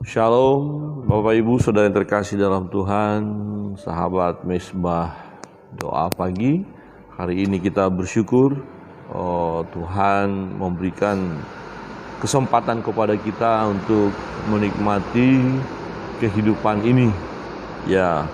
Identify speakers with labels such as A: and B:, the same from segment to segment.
A: Shalom, Bapak Ibu Saudara yang terkasih dalam Tuhan, sahabat Mesbah Doa Pagi. Hari ini kita bersyukur Tuhan memberikan kesempatan kepada kita untuk menikmati kehidupan ini. Ya,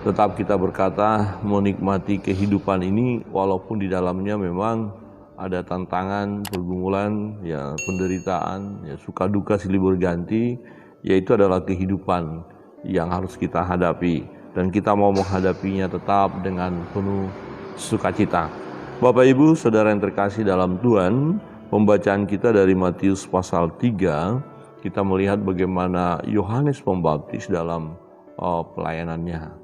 A: tetap kita berkata menikmati kehidupan ini walaupun di dalamnya memang ada tantangan, pergumulan, ya penderitaan, ya suka duka silih berganti, yaitu adalah kehidupan yang harus kita hadapi dan kita mau menghadapinya tetap dengan penuh sukacita. Bapak Ibu Saudara yang terkasih dalam Tuhan, pembacaan kita dari Matius pasal 3, kita melihat bagaimana Yohanes Pembaptis dalam pelayanannya.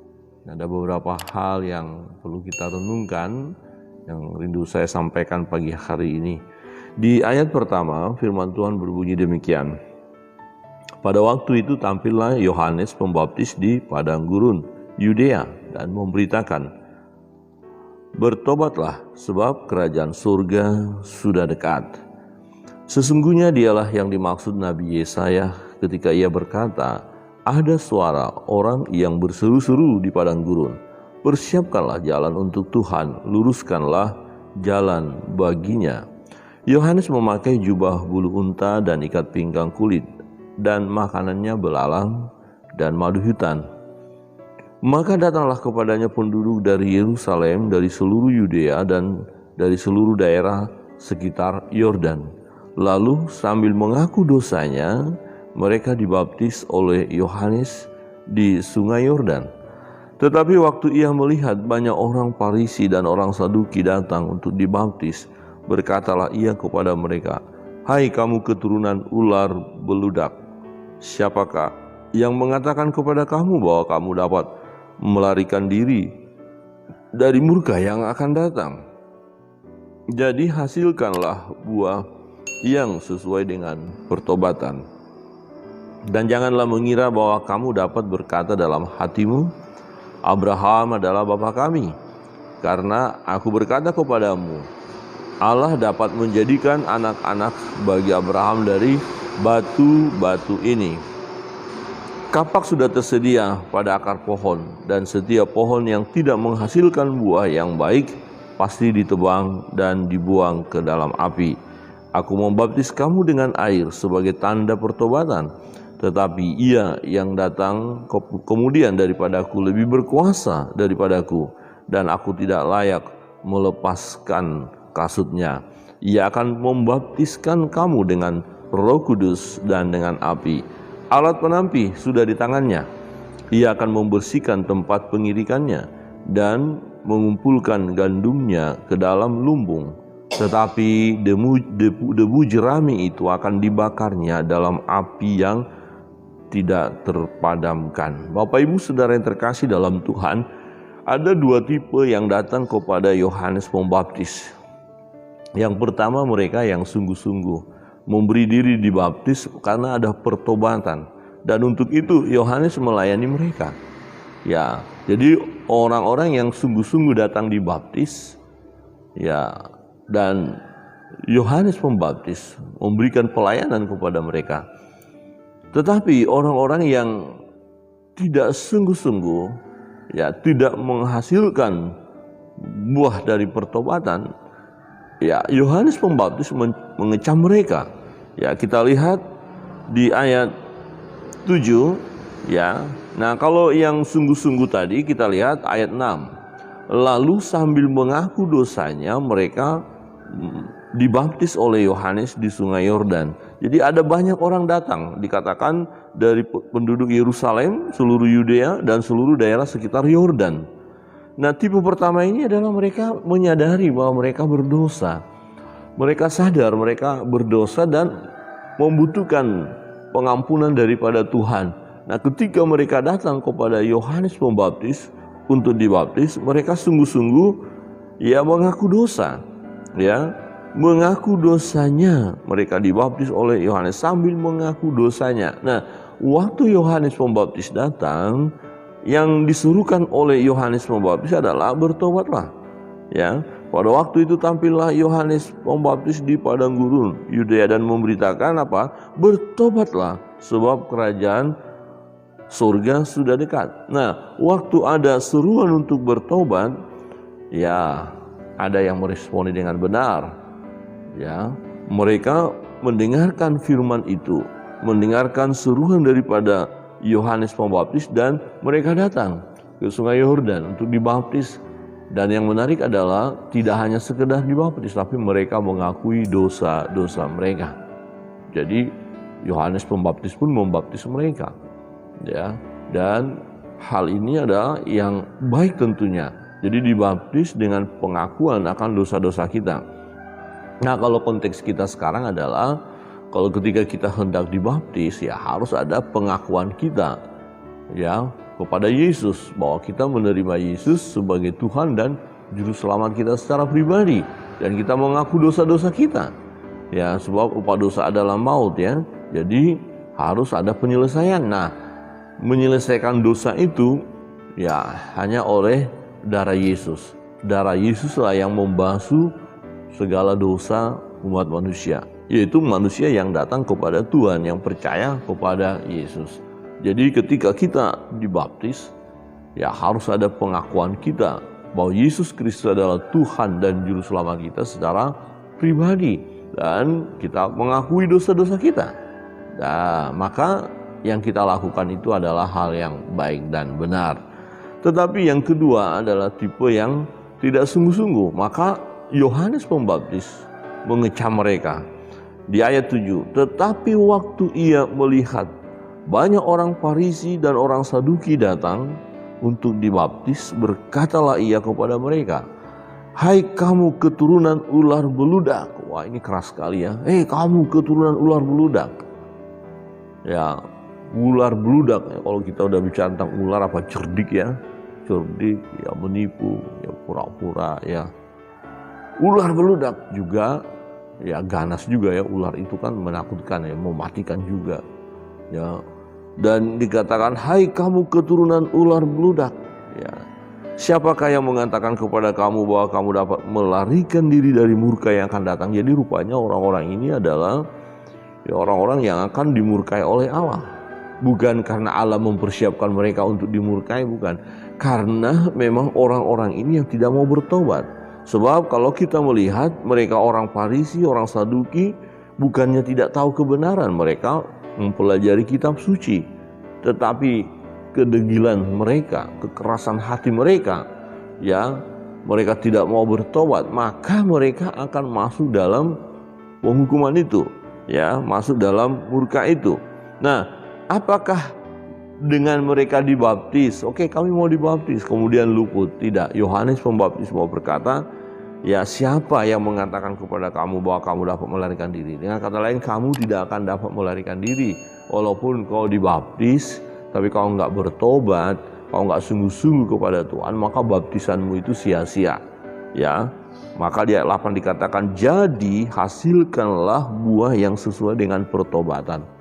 A: Ada beberapa hal yang perlu kita renungkan, yang rindu saya sampaikan pagi hari ini. Di ayat pertama, firman Tuhan berbunyi demikian. Pada waktu itu tampillah Yohanes Pembaptis di padang gurun Yudea dan memberitakan, "Bertobatlah, sebab kerajaan surga sudah dekat." Sesungguhnya dialah yang dimaksud Nabi Yesaya ketika ia berkata, "Ada suara orang yang berseru-seru di padang gurun, persiapkanlah jalan untuk Tuhan, luruskanlah jalan baginya." Yohanes memakai jubah bulu unta dan ikat pinggang kulit, dan makanannya belalang dan madu hutan. Maka datanglah kepadanya penduduk dari Yerusalem, dari seluruh Yudea, dan dari seluruh daerah sekitar Yordan. Lalu sambil mengaku dosanya, mereka dibaptis oleh Yohanes di sungai Yordan. Tetapi waktu ia melihat banyak orang Farisi dan orang Saduki datang untuk dibaptis, berkatalah ia kepada mereka, "Hai kamu keturunan ular beludak, siapakah yang mengatakan kepada kamu bahwa kamu dapat melarikan diri dari murka yang akan datang? Jadi hasilkanlah buah yang sesuai dengan pertobatan. Dan janganlah mengira bahwa kamu dapat berkata dalam hatimu, Abraham adalah bapa kami. Karena aku berkata kepadamu, Allah dapat menjadikan anak-anak bagi Abraham dari batu-batu ini. Kapak sudah tersedia pada akar pohon, dan setiap pohon yang tidak menghasilkan buah yang baik pasti ditebang dan dibuang ke dalam api. Aku membaptis kamu dengan air sebagai tanda pertobatan, tetapi ia yang datang kemudian daripadaku lebih berkuasa daripadaku, dan aku tidak layak melepaskan kasutnya. Ia akan membaptiskan kamu dengan Roh Kudus dan dengan api. Alat penampi sudah di tangannya. Ia akan membersihkan tempat pengirikannya dan mengumpulkan gandumnya ke dalam lumbung. Tetapi debu jerami itu akan dibakarnya dalam api yang tidak terpadamkan." Bapak Ibu Saudara yang terkasih dalam Tuhan, ada dua tipe yang datang kepada Yohanes Pembaptis. Yang pertama, mereka yang sungguh-sungguh memberi diri dibaptis karena ada pertobatan, dan untuk itu Yohanes melayani mereka. Ya, jadi orang-orang yang sungguh-sungguh datang dibaptis, ya, dan Yohanes Pembaptis memberikan pelayanan kepada mereka. Tetapi orang-orang yang tidak sungguh-sungguh, ya, tidak menghasilkan buah dari pertobatan, ya, Yohanes Pembaptis mengecam mereka. Ya, kita lihat di ayat 7, ya. Nah, kalau yang sungguh-sungguh tadi kita lihat ayat 6. Lalu sambil mengaku dosanya mereka dibaptis oleh Yohanes di sungai Yordan. Jadi ada banyak orang datang, dikatakan dari penduduk Yerusalem, seluruh Yudea, dan seluruh daerah sekitar Yordan. Nah, tipe pertama ini adalah mereka menyadari bahwa mereka berdosa. Mereka sadar mereka berdosa dan membutuhkan pengampunan daripada Tuhan. Nah, ketika mereka datang kepada Yohanes Pembaptis untuk dibaptis, mereka sungguh-sungguh ya mengaku dosa. Ya, mengaku dosanya. Mereka dibaptis oleh Yohanes sambil mengaku dosanya. Nah, waktu Yohanes Pembaptis datang, yang disuruhkan oleh Yohanes Pembaptis adalah bertobatlah. Ya, Pada waktu itu tampillah Yohanes Pembaptis di padang gurun Yudea dan memberitakan apa? Bertobatlah sebab kerajaan surga sudah dekat. Nah, waktu ada seruan untuk bertobat, ya ada yang meresponi dengan benar. Ya, mereka mendengarkan firman itu, mendengarkan seruan daripada Yohanes Pembaptis dan mereka datang ke Sungai Yordan untuk dibaptis. Dan yang menarik adalah tidak hanya sekedar dibaptis, tapi mereka mengakui dosa-dosa mereka. Jadi Yohanes Pembaptis pun membaptis mereka. Ya, dan hal ini adalah yang baik tentunya. Jadi dibaptis dengan pengakuan akan dosa-dosa kita. Nah, kalau konteks kita sekarang adalah kalau ketika kita hendak dibaptis, ya harus ada pengakuan kita ya kepada Yesus, bahwa kita menerima Yesus sebagai Tuhan dan Juru Selamat kita secara pribadi, dan kita mengaku dosa-dosa kita. Ya, sebab upah dosa adalah maut ya. Jadi harus ada penyelesaian. Nah, menyelesaikan dosa itu ya hanya oleh darah Yesus. Darah Yesuslah yang membasuh segala dosa umat manusia, yaitu manusia yang datang kepada Tuhan, yang percaya kepada Yesus. Jadi ketika kita dibaptis, ya harus ada pengakuan kita bahwa Yesus Kristus adalah Tuhan dan Juru Selamat kita secara pribadi, dan kita mengakui dosa-dosa kita. Nah, maka yang kita lakukan itu adalah hal yang baik dan benar. Tetapi yang kedua adalah tipe yang tidak sungguh-sungguh. Maka Yohanes Pembaptis mengecam mereka di ayat 7. Tetapi waktu ia melihat banyak orang Farisi dan orang Saduki datang untuk dibaptis, berkatalah ia kepada mereka, "Hai kamu keturunan ular beludak." Wah, ini keras sekali ya. "Hei kamu keturunan ular beludak." Ya, ular beludak ya, kalau kita udah bicara tentang ular apa cerdik ya. Cerdik ya, menipu ya, pura-pura ya. Ular beludak juga ya, ganas juga ya. Ular itu kan menakutkan ya, mematikan juga ya. Dan dikatakan, "Hai kamu keturunan ular beludak." Ya, siapakah yang mengatakan kepada kamu bahwa kamu dapat melarikan diri dari murka yang akan datang? Jadi rupanya orang-orang ini adalah ya, orang-orang yang akan dimurkai oleh Allah. Bukan karena Allah mempersiapkan mereka untuk dimurkai, bukan. Karena memang orang-orang ini yang tidak mau bertobat. Sebab kalau kita melihat mereka orang Farisi, orang Saduki, bukannya tidak tahu kebenaran, mereka mempelajari kitab suci, tetapi kedegilan mereka, kekerasan hati mereka, ya mereka tidak mau bertobat, maka mereka akan masuk dalam penghukuman itu, ya masuk dalam murka itu. Nah, apakah dengan mereka dibaptis, oke kami mau dibaptis, kemudian luput? Tidak. Yohanes Pembaptis mau berkata, ya siapa yang mengatakan kepada kamu bahwa kamu dapat melarikan diri? Dengan kata lain, kamu tidak akan dapat melarikan diri. Walaupun kau dibaptis, tapi kau nggak bertobat, kau nggak sungguh-sungguh kepada Tuhan, maka baptisanmu itu sia-sia. Ya, maka di ayat 8 dikatakan, jadi hasilkanlah buah yang sesuai dengan pertobatan.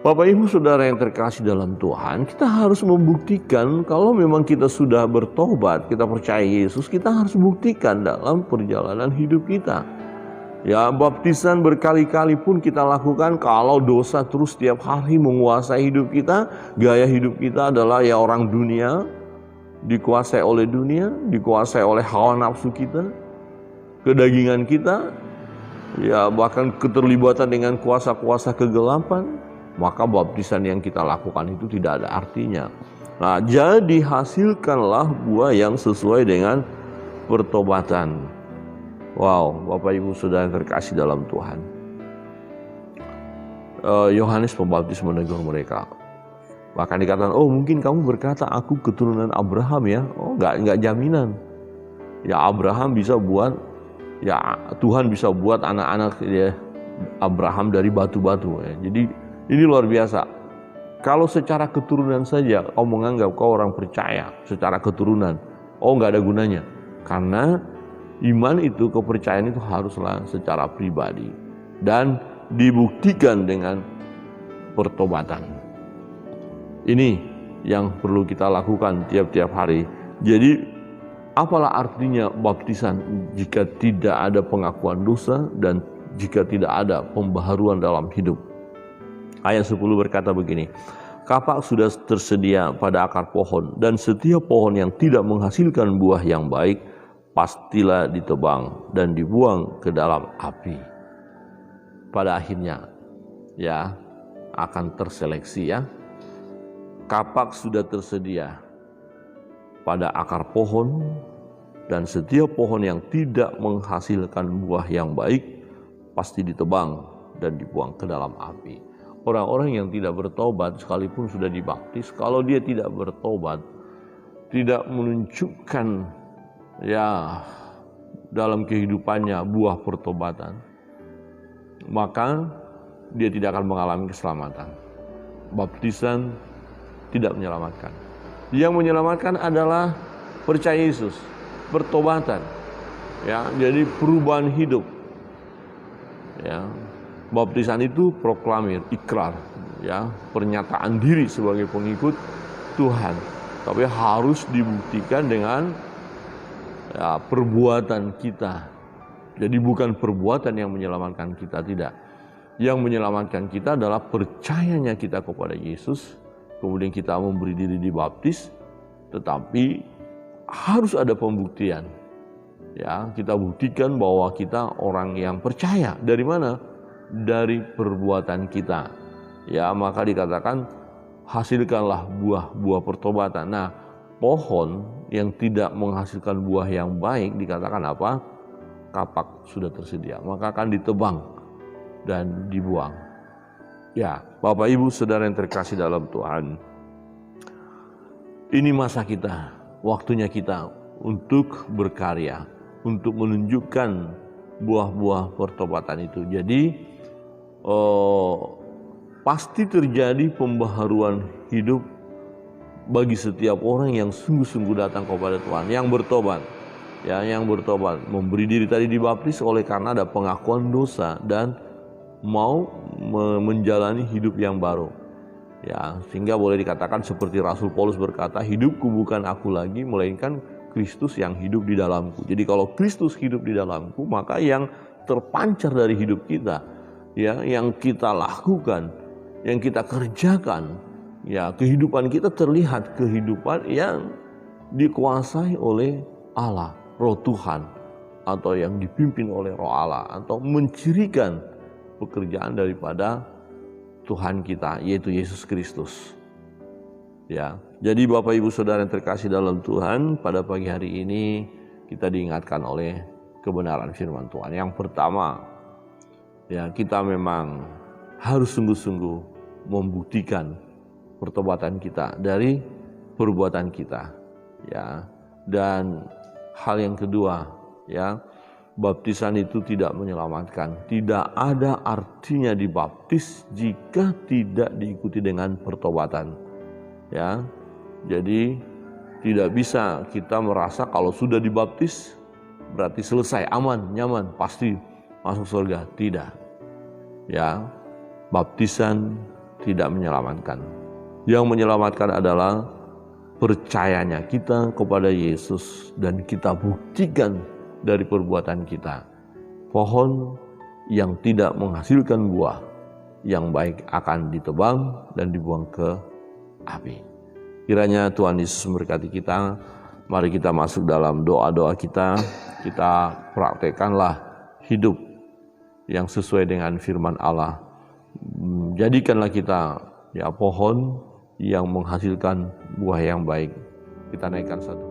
A: Bapak Ibu Saudara yang terkasih dalam Tuhan, kita harus membuktikan kalau memang kita sudah bertobat, kita percaya Yesus, kita harus buktikan dalam perjalanan hidup kita. Ya, baptisan berkali-kali pun kita lakukan, kalau dosa terus setiap hari menguasai hidup kita, gaya hidup kita adalah ya orang dunia, dikuasai oleh dunia, dikuasai oleh hawa nafsu kita, kedagingan kita, ya bahkan keterlibatan dengan kuasa-kuasa kegelapan, maka baptisan yang kita lakukan itu tidak ada artinya. Nah, jadi hasilkanlah buah yang sesuai dengan pertobatan. Wow, Bapak Ibu Saudara yang terkasih dalam Tuhan. Yohanes Pembaptis menegur mereka. Bahkan dikatakan, oh mungkin kamu berkata aku keturunan Abraham ya. Oh enggak jaminan. Ya Abraham bisa buat, ya Tuhan bisa buat anak-anak ya, Abraham dari batu-batu ya. Jadi ini luar biasa. Kalau secara keturunan saja kau menganggap kau orang percaya secara keturunan, oh nggak ada gunanya. Karena iman itu, kepercayaan itu haruslah secara pribadi dan dibuktikan dengan pertobatan. Ini yang perlu kita lakukan tiap-tiap hari. Jadi Apalah artinya baptisan jika tidak ada pengakuan dosa dan jika tidak ada pembaharuan dalam hidup? Ayat 10 berkata begini, kapak sudah tersedia pada akar pohon, dan setiap pohon yang tidak menghasilkan buah yang baik, pastilah ditebang dan dibuang ke dalam api. Pada akhirnya, ya, akan terseleksi ya. Kapak sudah tersedia pada akar pohon, dan setiap pohon yang tidak menghasilkan buah yang baik, pasti ditebang dan dibuang ke dalam api. Orang-orang yang tidak bertobat sekalipun sudah dibaptis, kalau dia tidak bertobat, tidak menunjukkan ya dalam kehidupannya buah pertobatan, maka dia tidak akan mengalami keselamatan. Baptisan tidak menyelamatkan. Yang menyelamatkan adalah percaya Yesus, pertobatan. Ya, jadi perubahan hidup. Ya. Baptisan itu proklamir, ikrar, ya, pernyataan diri sebagai pengikut Tuhan. Tapi harus dibuktikan dengan ya, perbuatan kita. Jadi bukan perbuatan yang menyelamatkan kita, tidak. Yang menyelamatkan kita adalah percayanya kita kepada Yesus. Kemudian kita memberi diri dibaptis, tetapi harus ada pembuktian. Ya, kita buktikan bahwa kita orang yang percaya. Dari mana? Dari perbuatan kita. Ya, maka dikatakan hasilkanlah buah-buah pertobatan. Nah, pohon yang tidak menghasilkan buah yang baik dikatakan apa? Kapak sudah tersedia, maka akan ditebang dan dibuang. Ya, Bapak Ibu Saudara yang terkasih dalam Tuhan, ini masa kita, waktunya kita untuk berkarya, untuk menunjukkan buah-buah pertobatan itu. Jadi pasti terjadi pembaharuan hidup bagi setiap orang yang sungguh-sungguh datang kepada Tuhan, yang bertobat. Ya, yang bertobat, memberi diri tadi dibaptis oleh karena ada pengakuan dosa dan mau menjalani hidup yang baru. Ya, sehingga boleh dikatakan seperti Rasul Paulus berkata, hidupku bukan aku lagi, melainkan Kristus yang hidup di dalamku. Jadi kalau Kristus hidup di dalamku, maka yang terpancar dari hidup kita, ya, yang kita lakukan, yang kita kerjakan, ya, kehidupan kita terlihat kehidupan yang dikuasai oleh Allah, Roh Tuhan, atau yang dipimpin oleh Roh Allah, atau mencirikan pekerjaan daripada Tuhan kita, yaitu Yesus Kristus. Ya, jadi Bapak Ibu Saudara yang terkasih dalam Tuhan, pada pagi hari ini kita diingatkan oleh kebenaran firman Tuhan. Yang pertama, ya, kita memang harus sungguh-sungguh membuktikan pertobatan kita dari perbuatan kita, ya. Dan hal yang kedua, ya, baptisan itu tidak menyelamatkan. Tidak ada artinya dibaptis jika tidak diikuti dengan pertobatan, ya. Jadi tidak bisa kita merasa kalau sudah dibaptis berarti selesai, aman, nyaman, pasti masuk surga. Tidak. Ya, baptisan tidak menyelamatkan. Yang menyelamatkan adalah percayanya kita kepada Yesus dan kita buktikan dari perbuatan kita. Pohon yang tidak menghasilkan buah yang baik akan ditebang dan dibuang ke api. Kiranya Tuhan Yesus memberkati kita. Mari kita masuk dalam doa-doa kita. Kita praktekkanlah hidup yang sesuai dengan firman Allah. Jadikanlah kita, ya, pohon yang menghasilkan buah yang baik. Kita naikkan satu.